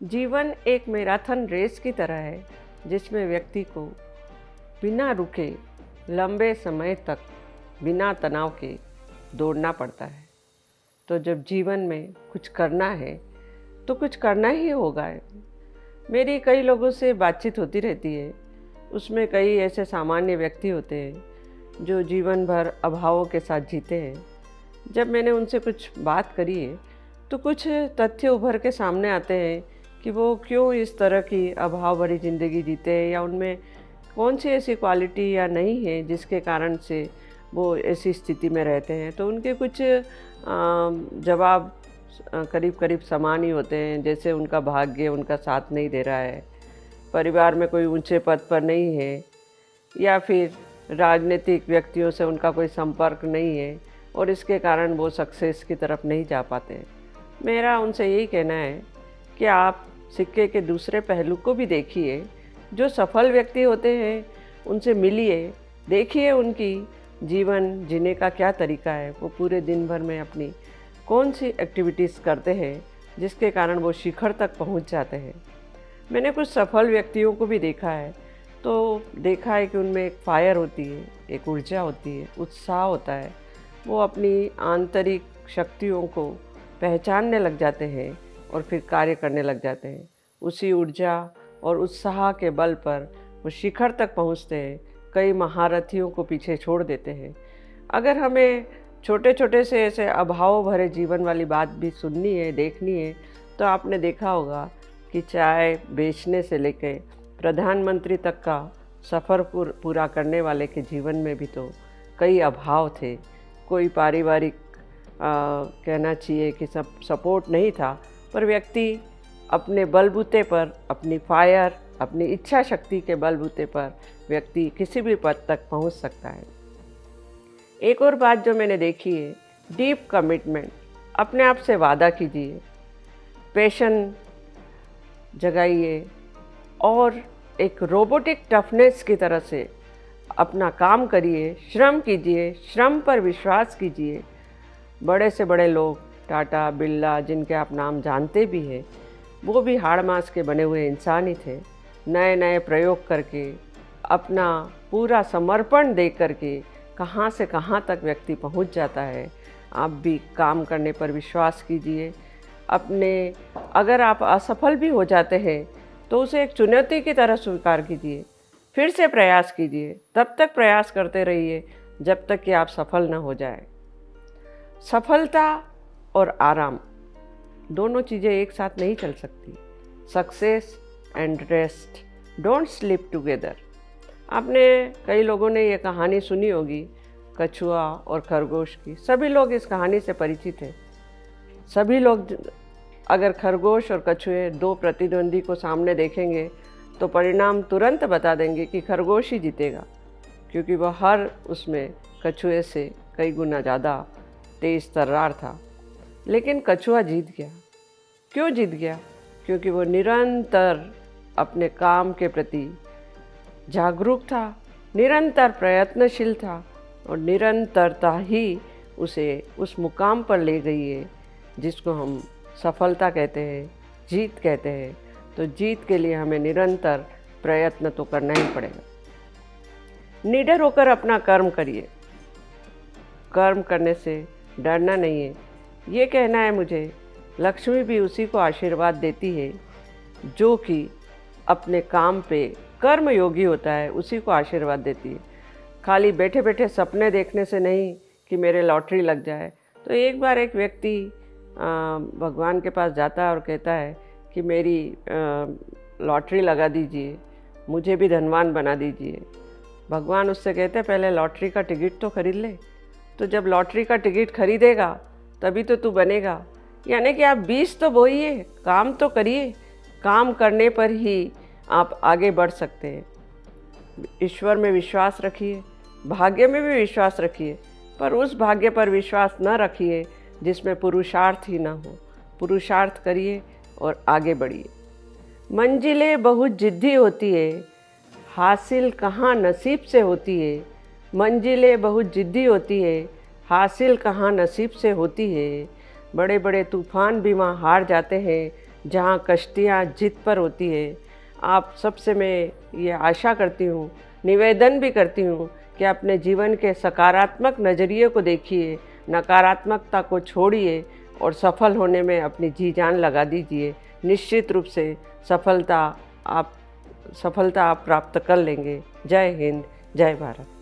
जीवन एक marathon race की तरह है जिसमें व्यक्ति को बिना रुके लंबे समय तक बिना तनाव के दौड़ना पड़ता है। तो जब जीवन में कुछ करना है तो कुछ करना ही होगा। मेरी कई लोगों से बातचीत होती रहती है, उसमें कई ऐसे सामान्य व्यक्ति होते हैं जो जीवन भर अभावों के साथ जीते हैं। जब मैंने उनसे कुछ बात करी है तो कुछ तथ्य उभर के सामने आते हैं कि वो क्यों इस तरह की अभाव भरी ज़िंदगी जीते हैं, या उनमें कौन सी ऐसी क्वालिटी या नहीं है जिसके कारण से वो ऐसी स्थिति में रहते हैं। तो उनके कुछ जवाब करीब करीब समान ही होते हैं। जैसे उनका भाग्य उनका साथ नहीं दे रहा है, परिवार में कोई ऊंचे पद पर नहीं है, या फिर राजनीतिक व्यक्तियों से उनका कोई संपर्क नहीं है और इसके कारण वो सक्सेस की तरफ नहीं जा पाते। मेरा उनसे यही कहना है कि आप सिक्के के दूसरे पहलू को भी देखिए। जो सफल व्यक्ति होते हैं उनसे मिलिए, देखिए उनकी जीवन जीने का क्या तरीका है, वो पूरे दिन भर में अपनी कौन सी एक्टिविटीज़ करते हैं जिसके कारण वो शिखर तक पहुंच जाते हैं। मैंने कुछ सफल व्यक्तियों को भी देखा है, तो देखा है कि उनमें एक फायर होती है, एक ऊर्जा होती है, उत्साह होता है। वो अपनी आंतरिक शक्तियों को पहचानने लग जाते हैं और फिर कार्य करने लग जाते हैं। उसी ऊर्जा और उत्साह के बल पर वो शिखर तक पहुंचते हैं, कई महारथियों को पीछे छोड़ देते हैं। अगर हमें छोटे छोटे से ऐसे अभाव भरे जीवन वाली बात भी सुननी है, देखनी है, तो आपने देखा होगा कि चाय बेचने से लेकर प्रधानमंत्री तक का सफ़र पूरा करने वाले के जीवन में भी तो कई अभाव थे। कोई पारिवारिक कहना चाहिए कि सपोर्ट नहीं था, पर व्यक्ति अपने बलबूते पर, अपनी फायर, अपनी इच्छा शक्ति के बलबूते पर व्यक्ति किसी भी पद तक पहुंच सकता है। एक और बात जो मैंने देखी है, डीप कमिटमेंट। अपने आप से वादा कीजिए, पैशन जगाइए और एक रोबोटिक टफनेस की तरह से अपना काम करिए, श्रम कीजिए, श्रम पर विश्वास कीजिए। बड़े से बड़े लोग, टाटा, बिरला, जिनके आप नाम जानते भी हैं, वो भी हाड़ मांस के बने हुए इंसान ही थे। नए नए प्रयोग करके, अपना पूरा समर्पण दे करके कहाँ से कहाँ तक व्यक्ति पहुँच जाता है। आप भी काम करने पर विश्वास कीजिए। अगर आप असफल भी हो जाते हैं तो उसे एक चुनौती की तरह स्वीकार कीजिए, फिर से प्रयास कीजिए, तब तक प्रयास करते रहिए जब तक कि आप सफल न हो जाए। सफलता और आराम दोनों चीज़ें एक साथ नहीं चल सकती। Success and rest don't slip together. आपने कई लोगों ने ये कहानी सुनी होगी, कछुआ और खरगोश की। सभी लोग इस कहानी से परिचित हैं। सभी लोग अगर खरगोश और कछुए दो प्रतिद्वंदी को सामने देखेंगे तो परिणाम तुरंत बता देंगे कि खरगोश ही जीतेगा, क्योंकि वह हर उसमें कछुए से कई गुना ज़्यादा तेज तर्रार था। लेकिन कछुआ जीत गया। क्यों जीत गया? क्योंकि वो निरंतर अपने काम के प्रति जागरूक था, निरंतर प्रयत्नशील था, और निरंतरता ही उसे उस मुकाम पर ले गई है जिसको हम सफलता कहते हैं, जीत कहते हैं। तो जीत के लिए हमें निरंतर प्रयत्न तो करना ही पड़ेगा। निडर होकर अपना कर्म करिए। कर्म करने से डरना नहीं है। ये कहना है मुझे, लक्ष्मी भी उसी को आशीर्वाद देती है जो कि अपने काम पे कर्म योगी होता है, उसी को आशीर्वाद देती है। खाली बैठे बैठे सपने देखने से नहीं कि मेरे लॉटरी लग जाए। तो एक बार एक व्यक्ति भगवान के पास जाता है और कहता है कि मेरी लॉटरी लगा दीजिए, मुझे भी धनवान बना दीजिए। भगवान उससे कहते हैं, पहले लॉटरी का टिकट तो खरीद ले। तो जब लॉटरी का टिकट खरीदेगा तभी तो तू बनेगा। यानी कि आप बीज तो बोइए, काम तो करिए। काम करने पर ही आप आगे बढ़ सकते हैं। ईश्वर में विश्वास रखिए, भाग्य में भी विश्वास रखिए, पर उस भाग्य पर विश्वास न रखिए जिसमें पुरुषार्थ ही ना हो। पुरुषार्थ करिए और आगे बढ़िए। मंजिलें बहुत जिद्दी होती है, हासिल कहाँ नसीब से होती है। मंजिलें बहुत जिद्दी होती है, हासिल कहाँ नसीब से होती है। बड़े बड़े तूफान भी वहाँ हार जाते हैं जहाँ कश्तियाँ जिद पर होती है। आप सबसे मैं ये आशा करती हूँ, निवेदन भी करती हूँ कि अपने जीवन के सकारात्मक नज़रिए को देखिए, नकारात्मकता को छोड़िए और सफल होने में अपनी जी जान लगा दीजिए। निश्चित रूप से सफलता आप प्राप्त कर लेंगे। जय हिंद, जय भारत।